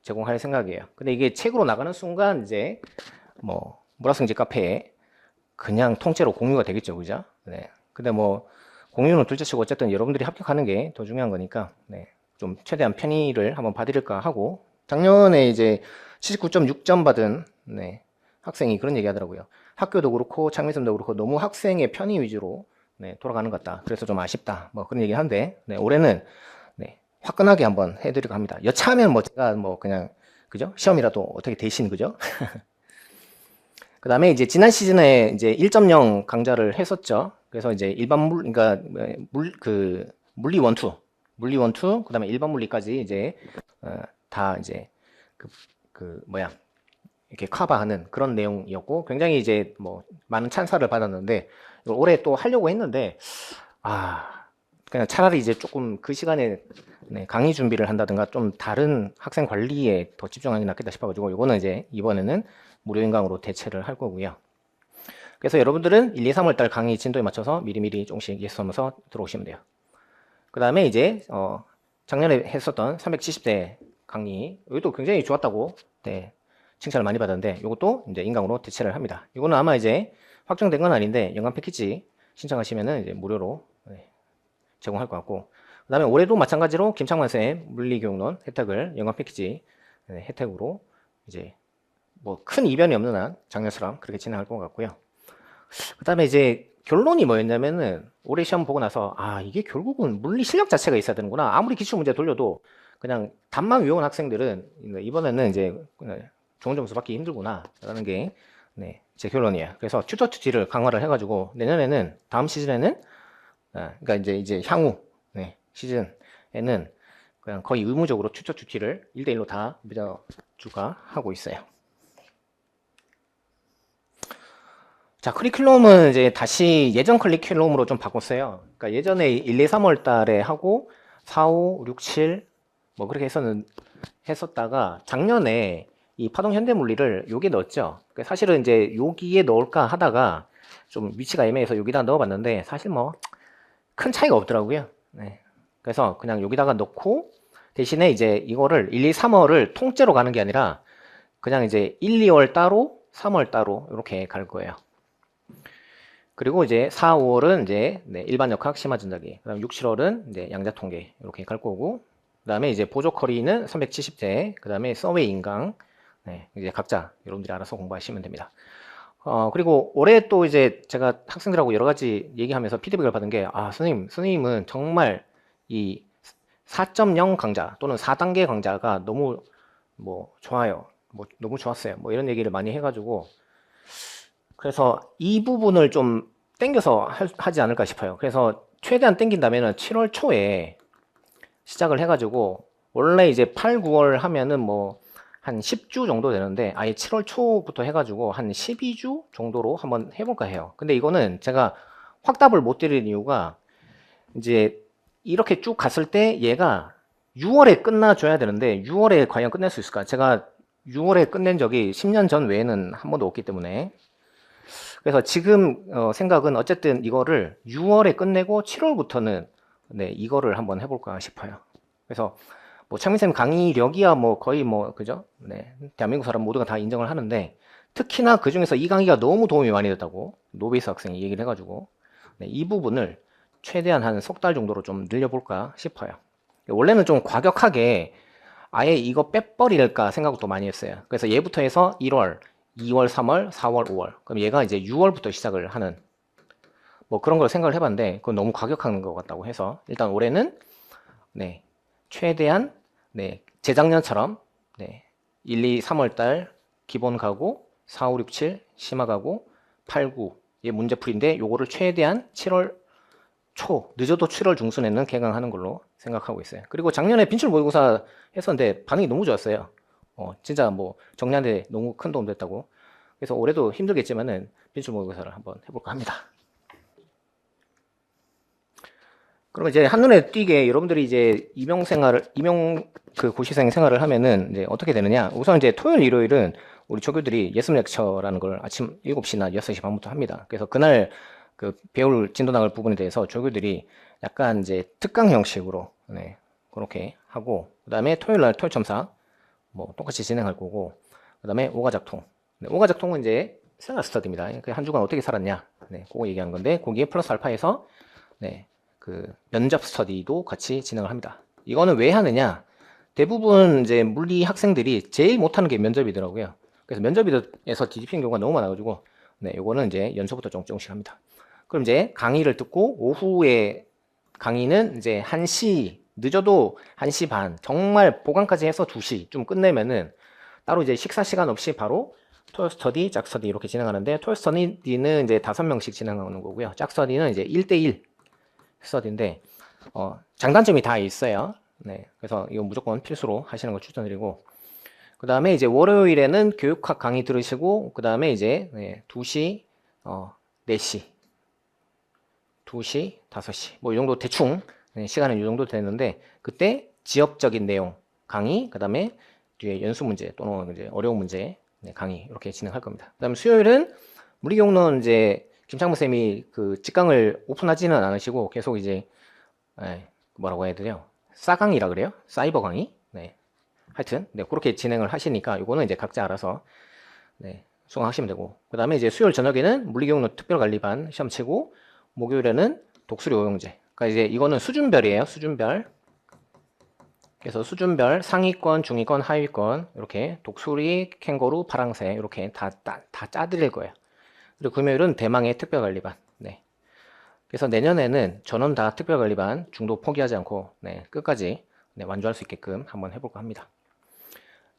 제공할 생각이에요. 근데 이게 책으로 나가는 순간 이제 뭐 물학생지 카페에 그냥 통째로 공유가 되겠죠, 그죠? 근데 뭐 공유는 둘째치고 어쨌든 여러분들이 합격하는 게 더 중요한 거니까 좀 최대한 편의를 한번 봐드릴까 하고 작년에 이제 79.6점 받은 학생이 그런 얘기 하더라고요. 학교도 그렇고 창의성도 그렇고 너무 학생의 편의 위주로 돌아가는 것 같다. 그래서 좀 아쉽다. 뭐 그런 얘기 하는데 올해는 화끈하게 한번 해드리고 합니다. 여차하면 뭐 제가 뭐 그냥 그죠? 시험이라도 어떻게 대신 그죠? 그 다음에 이제 지난 시즌에 이제 1.0 강좌를 했었죠. 그래서 이제 그러니까 물리 원투, 그 다음에 일반 물리까지 이제 다 이제 이렇게 커버하는 그런 내용이었고 굉장히 이제 뭐 많은 찬사를 받았는데 올해 또 하려고 했는데 그냥 차라리 이제 조금 그 시간에 강의 준비를 한다든가 좀 다른 학생 관리에 더 집중하는 게 낫겠다 싶어가지고 이거는 이제 이번에는 무료 인강으로 대체를 할 거고요. 그래서 여러분들은 1, 2, 3월 달 강의 진도에 맞춰서 미리미리 조금씩 예습하면서 들어오시면 돼요. 그 다음에 이제 작년에 했었던 370대 강의 이것도 굉장히 좋았다고 칭찬을 많이 받았는데 이것도 이제 인강으로 대체를 합니다. 이거는 아마 이제 확정된 건 아닌데 연간 패키지 신청하시면은 이제 무료로 제공할 것 같고, 그 다음에 올해도 마찬가지로 김창만 쌤 물리교육론 혜택을 연관 패키지 혜택으로 이제 뭐 큰 이변이 없는 한 작년처럼 그렇게 진행할 것 같고요. 그 다음에 이제 결론이 뭐였냐면은 올해 시험 보고 나서 이게 결국은 물리 실력 자체가 있어야 되는구나. 아무리 기출 문제 돌려도 그냥 답만 외운 학생들은 이번에는 이제 좋은 점수 받기 힘들구나 라는 게 제 결론이에요. 그래서 튜터 튜티를 강화를 해가지고 내년에는 다음 시즌에는 그러니까 이제 향후 시즌에는 그냥 거의 의무적으로 튜터 튜티를 1대1로 다 빌려주가 하고 있어요. 자, 커리큘럼은 이제 다시 예전 커리큘럼으로 좀 바꿨어요. 그러니까 예전에 1, 2, 3월 달에 하고 4, 5, 6, 7 뭐 그렇게 했었다가 작년에 이 파동 현대물리를 여기에 넣었죠. 그러니까 사실은 이제 여기에 넣을까 하다가 좀 위치가 애매해서 여기다 넣어봤는데 사실 뭐 큰 차이가 없더라고요. 그래서 그냥 여기다가 넣고 대신에 이제 이거를 1, 2, 3월을 통째로 가는 게 아니라 그냥 이제 1, 2월 따로 3월 따로 이렇게 갈 거예요. 그리고 이제 4, 5월은 이제 일반 역학 심화 전자기, 그다음 6, 7월은 이제 양자 통계 이렇게 갈 거고, 그다음에 이제 보조 커리는 370제, 그다음에 서웨이 인강, 이제 각자 여러분들이 알아서 공부하시면 됩니다. 그리고 올해 또 이제 제가 학생들하고 여러 가지 얘기하면서 피드백을 받은 게, 선생님은 정말 이 4.0 강좌 또는 4단계 강좌가 너무 뭐 좋아요. 뭐 너무 좋았어요. 뭐 이런 얘기를 많이 해가지고, 그래서 이 부분을 좀 땡겨서 하지 않을까 싶어요. 그래서 최대한 땡긴다면은 7월 초에 시작을 해가지고, 원래 이제 8, 9월 하면은 뭐 한 10주 정도 되는데 아예 7월 초부터 해가지고 한 12주 정도로 한번 해볼까 해요. 근데 이거는 제가 확답을 못 드리는 이유가 이제 이렇게 쭉 갔을 때 얘가 6월에 끝나줘야 되는데 6월에 과연 끝낼 수 있을까? 제가 6월에 끝낸 적이 10년 전 외에는 한 번도 없기 때문에, 그래서 지금 생각은 어쨌든 이거를 6월에 끝내고 7월부터는 이거를 한번 해볼까 싶어요. 그래서 뭐 창민쌤 강의력이야 뭐 거의 뭐 그죠? 대한민국 사람 모두가 다 인정을 하는데 특히나 그 중에서 이 강의가 너무 도움이 많이 됐다고 노베이스 학생이 얘기를 해가지고 이 부분을 최대한 한 석 달 정도로 좀 늘려볼까 싶어요. 원래는 좀 과격하게 아예 이거 빼버릴까 생각도 많이 했어요. 그래서 얘부터 해서 1월, 2월, 3월, 4월, 5월. 그럼 얘가 이제 6월부터 시작을 하는 뭐 그런 걸 생각을 해봤는데 그건 너무 과격한 것 같다고 해서 일단 올해는 최대한 재작년처럼 1, 2, 3월 달 기본 가고 4, 5, 6, 7 심화 가고 8, 9의 문제풀이인데 요거를 최대한 7월 초 늦어도 7월 중순에는 개강하는 걸로 생각하고 있어요. 그리고 작년에 빈출 모의고사 했었는데 반응이 너무 좋았어요. 진짜 뭐 정리하는데 너무 큰 도움 됐다고. 그래서 올해도 힘들겠지만은 빈출 모의고사를 한번 해볼까 합니다. 그럼 이제 한눈에 띄게 여러분들이 이제 임용 그 고시생 생활을 하면은 이제 어떻게 되느냐. 우선 이제 토요일, 일요일은 우리 조교들이 예습 렉처라는 걸 아침 7시나 6시 반부터 합니다. 그래서 그날 그 배울 진도 나갈 부분에 대해서 조교들이 약간 이제 특강 형식으로 그렇게 하고, 그 다음에 토요일 날 토요 첨사 뭐 똑같이 진행할 거고, 그 다음에 오가작통. 오가작통은 이제 생활 스터디입니다. 한 주간 어떻게 살았냐. 그거 얘기하는 건데 거기에 플러스 알파에서 그 면접 스터디도 같이 진행을 합니다. 이거는 왜 하느냐? 대부분 이제 물리 학생들이 제일 못하는 게 면접이더라고요. 그래서 면접에서 뒤집히는 경우가 너무 많아가지고, 요거는 이제 연초부터 조금씩 합니다. 그럼 이제 강의를 듣고 오후에 강의는 이제 1시, 늦어도 1시 반, 정말 보강까지 해서 2시 좀 끝내면은 따로 이제 식사 시간 없이 바로 토요 스터디, 짝 스터디 이렇게 진행하는데, 토요 스터디는 이제 5명씩 진행하는 거고요. 짝 스터디는 이제 1대1 스터디인데 장단점이 다 있어요. 그래서 이거 무조건 필수로 하시는 걸 추천드리고, 그 다음에 이제 월요일에는 교육학 강의 들으시고, 그 다음에 이제 2시, 4시, 2시, 5시 뭐 이 정도 대충 시간은 이 정도 되는데, 그때 지역적인 내용 강의, 그 다음에 뒤에 연수 문제 또는 이제 어려운 문제 강의 이렇게 진행할 겁니다. 그 다음에 수요일은 물리교육론 이제 김창무 쌤이 그 직강을 오픈하지는 않으시고 계속 이제 뭐라고 해야 되냐, 싸강이라 그래요? 사이버 강의? 하여튼 그렇게 진행을 하시니까 이거는 이제 각자 알아서 수강하시면 되고, 그 다음에 이제 수요일 저녁에는 물리교육론 특별관리반 시험 치고, 목요일에는 독수리 오용제. 그러니까 이제 이거는 수준별이에요. 수준별. 그래서 수준별 상위권, 중위권, 하위권 이렇게 독수리, 캥거루, 파랑새 이렇게 다 짜드릴 거예요. 그리고 금요일은 대망의 특별관리반. 네. 그래서 내년에는 전원 다 특별관리반 중도 포기하지 않고 네, 끝까지 네, 완주할 수 있게끔 한번 해볼까 합니다.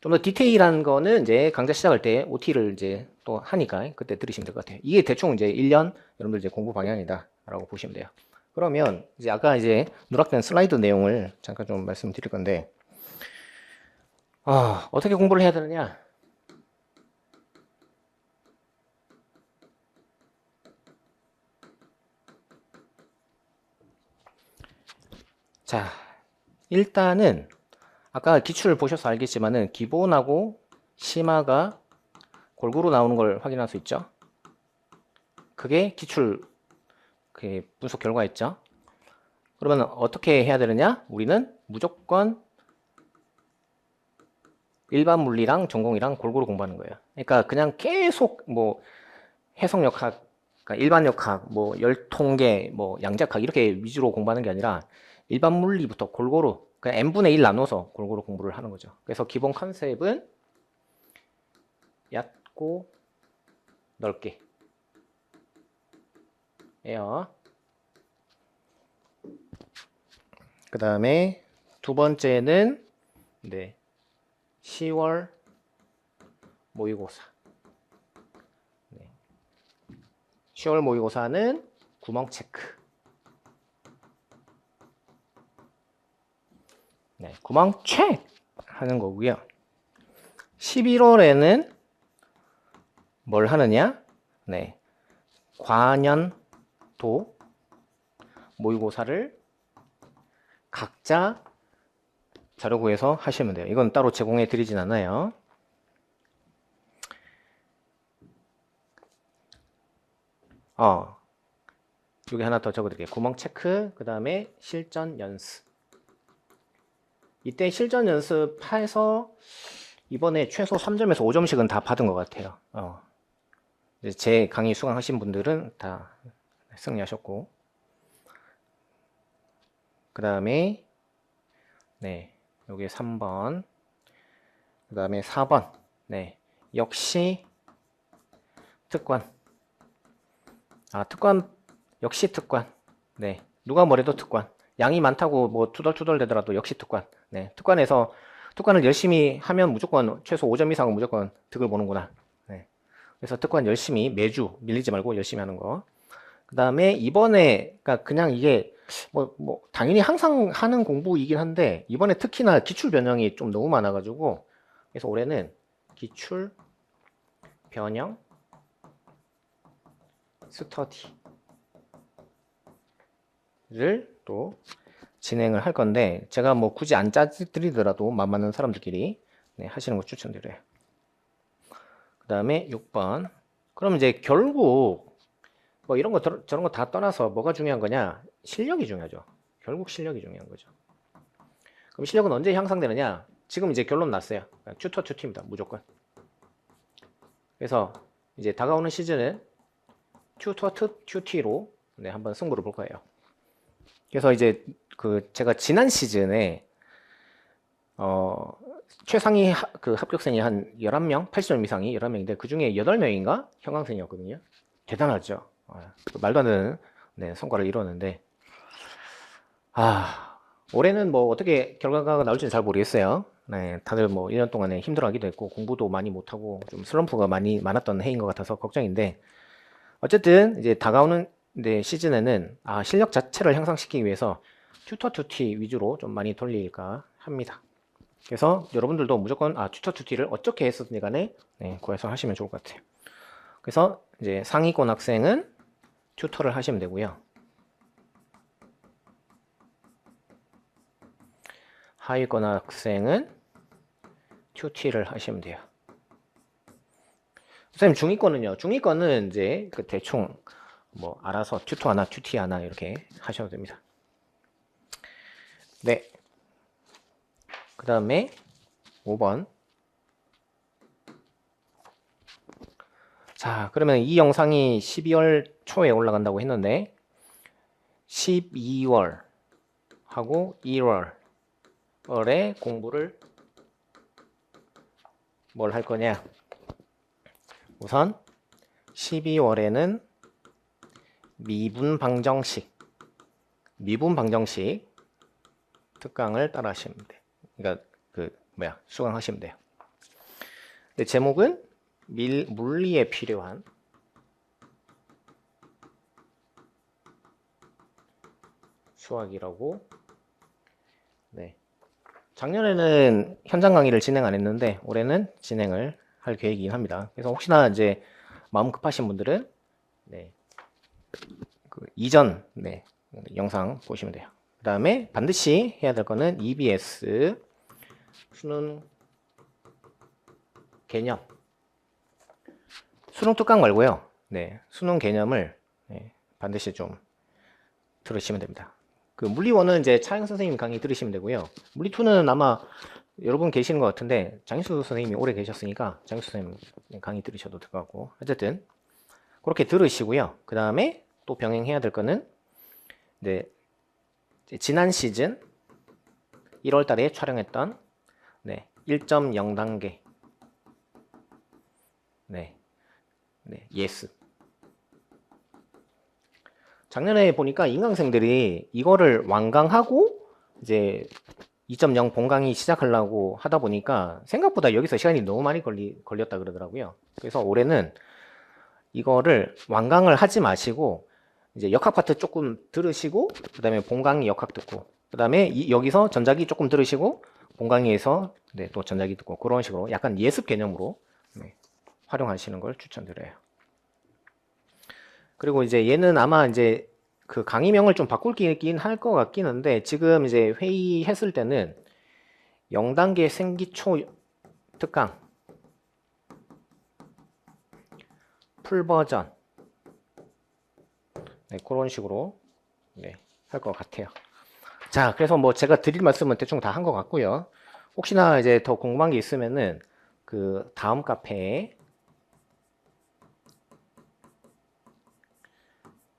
좀 더 디테일한 거는 이제 강좌 시작할 때 OT를 이제 또 하니까 그때 들으시면 될 것 같아요. 이게 대충 이제 1년 여러분들 이제 공부 방향이다 라고 보시면 돼요. 그러면 이제 아까 이제 누락된 슬라이드 내용을 잠깐 좀 말씀드릴 건데 어떻게 공부를 해야 되느냐? 자, 일단은 아까 기출을 보셔서 알겠지만은 기본하고 심화가 골고루 나오는 걸 확인할 수 있죠. 그게 기출 분석 결과였죠. 그러면 어떻게 해야 되느냐? 우리는 무조건 일반 물리랑 전공이랑 골고루 공부하는 거예요. 그러니까 그냥 계속 뭐 해석역학, 그러니까 일반역학, 뭐 열통계, 뭐 양자학 이렇게 위주로 공부하는 게 아니라 일반 물리부터 골고루 그냥 n분의 1 나눠서 골고루 공부를 하는 거죠. 그래서 기본 컨셉은 얕고 넓게 예요. 그 다음에 두 번째는 네 10월 모의고사. 네. 10월 모의고사는 구멍 체크. 네, 구멍 체크 하는 거고요. 11월에는 뭘 하느냐? 네, 과년도 모의고사를 각자 자료 구해서 하시면 돼요. 이건 따로 제공해 드리진 않아요. 여기 하나 더 적어드릴게요. 구멍 체크, 그 다음에 실전 연습. 이때 실전 연습해서 이번에 최소 3점에서 5점씩은 다 받은 것 같아요. 제 강의 수강하신 분들은 다 승리하셨고, 그 다음에 네, 여기 3번, 그 다음에 4번. 네, 역시 특권. 특권 역시 특권. 네, 누가 뭐래도 특권. 양이 많다고 뭐 투덜투덜 되더라도 역시 특권. 네, 특권을 열심히 하면 무조건 최소 5점 이상은 무조건 득을 보는구나. 네, 그래서 특권 열심히 매주 밀리지 말고 열심히 하는 거. 그 다음에 이번에 그러니까 그냥 이게 뭐 당연히 항상 하는 공부이긴 한데 이번에 특히나 기출 변형이 좀 너무 많아가지고 그래서 올해는 기출 변형 스터디를 또 진행을 할 건데 제가 뭐 굳이 안 짜드리더라도 맘 맞는 사람들끼리 네, 하시는 거 추천드려요. 그 다음에 6번. 그럼 이제 결국 뭐 이런 거 저런 거 다 떠나서 뭐가 중요한 거냐? 실력이 중요하죠. 결국 실력이 중요한 거죠. 그럼 실력은 언제 향상되느냐? 지금 이제 결론 났어요. 튜터 튜티입니다. 무조건. 그래서 이제 다가오는 시즌은 튜터 튜티로 네, 한번 승부를 볼 거예요. 그래서 이제 제가 지난 시즌에 최상위 합격생이 한 11명, 80점 이상이 11명인데 그 중에 8명인가 형광생이었거든요. 대단하죠. 말도 안 되는 네, 성과를 이뤘는데 올해는 뭐 어떻게 결과가 나올지는 잘 모르겠어요. 네, 다들 뭐 1년 동안에 힘들어하기도 했고 공부도 많이 못하고 좀 슬럼프가 많았던 해인 것 같아서 걱정인데 어쨌든 이제 다가오는 시즌에는 실력 자체를 향상시키기 위해서 튜터 튜티 위주로 좀 많이 돌릴까 합니다. 그래서 여러분들도 무조건 튜터 튜티를 어떻게 했었든 간에 네, 구해서 하시면 좋을 것 같아요. 그래서 이제 상위권 학생은 튜터를 하시면 되고요. 하위권 학생은 튜티를 하시면 돼요. 선생님 중위권은요? 중위권은 이제 대충 뭐 알아서 튜터 하나, 튜티 하나 이렇게 하셔도 됩니다. 네. 그 다음에 5번. 자, 그러면 이 영상이 12월 초에 올라간다고 했는데 12월 하고 1월에 공부를 뭘 할 거냐? 우선 12월에는 미분 방정식 특강을 따라 하시면 돼요. 그러니까 수강하시면 돼요. 근데 제목은 물리에 필요한 수학이라고. 네. 작년에는 현장 강의를 진행 안 했는데 올해는 진행을 할 계획이긴 합니다. 그래서 혹시나 이제 마음 급하신 분들은 그 이전 영상 보시면 돼요. 그 다음에 반드시 해야 될 거는 EBS 수능 개념, 수능 특강 말고요. 수능 개념을 반드시 좀 들으시면 됩니다. 그 물리1은 이제 차영 선생님 강의 들으시면 되고요. 물리2는 아마 여러분 계시는 것 같은데 장희수 선생님이 오래 계셨으니까 장희수 선생님 강의 들으셔도 될 것 같고, 어쨌든 그렇게 들으시고요. 그 다음에 또 병행해야 될 거는 지난 시즌 1월 달에 촬영했던 1.0단계 예스. 작년에 보니까 인강생들이 이거를 완강하고 이제 2.0 본강의 시작하려고 하다 보니까 생각보다 여기서 시간이 너무 많이 걸렸다 그러더라고요. 그래서 올해는 이거를 완강을 하지 마시고 이제 역학 파트 조금 들으시고 그 다음에 본강의 역학 듣고 그 다음에 여기서 전자기 조금 들으시고 본강의에서 또 전자기 듣고 그런 식으로 약간 예습 개념으로 활용하시는 걸 추천드려요. 그리고 이제 얘는 아마 이제 그 강의명을 좀 바꿀 기긴 할 것 같긴 한데 지금 이제 회의했을 때는 0단계 생기초 특강 풀버전 그런 식으로 할 것 같아요. 자, 그래서 뭐 제가 드릴 말씀은 대충 다 한 것 같고요. 혹시나 이제 더 궁금한 게 있으면은 그 다음 카페에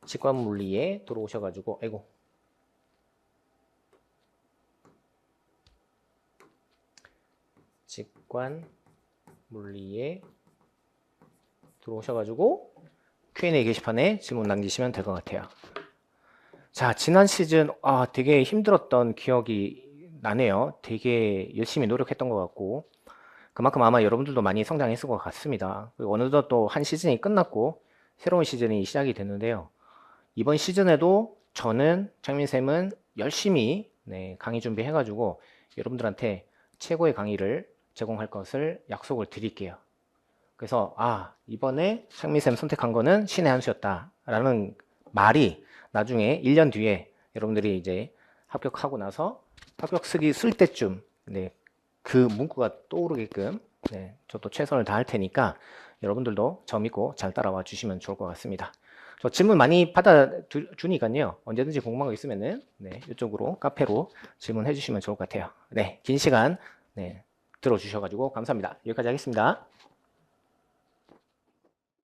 직관물리에 들어오셔가지고 직관물리에 들어오셔가지고 Q&A 게시판에 질문 남기시면 될 것 같아요. 자, 지난 시즌 되게 힘들었던 기억이 나네요. 되게 열심히 노력했던 것 같고 그만큼 아마 여러분들도 많이 성장했을 것 같습니다. 그리고 어느덧 또 한 시즌이 끝났고 새로운 시즌이 시작이 됐는데요. 이번 시즌에도 저는 장민쌤은 열심히 강의 준비해가지고 여러분들한테 최고의 강의를 제공할 것을 약속을 드릴게요. 그래서 이번에 장민쌤 선택한 거는 신의 한 수였다 라는 말이 나중에 1년 뒤에 여러분들이 이제 합격하고 나서 합격 쓰기 쓸 때쯤 그 문구가 떠오르게끔 저도 최선을 다할 테니까 여러분들도 저 믿고 잘 따라와 주시면 좋을 것 같습니다. 저 질문 많이 받아주니까요. 언제든지 궁금한 거 있으면은 이쪽으로 카페로 질문해 주시면 좋을 것 같아요. 긴 시간 들어주셔가지고 감사합니다. 여기까지 하겠습니다.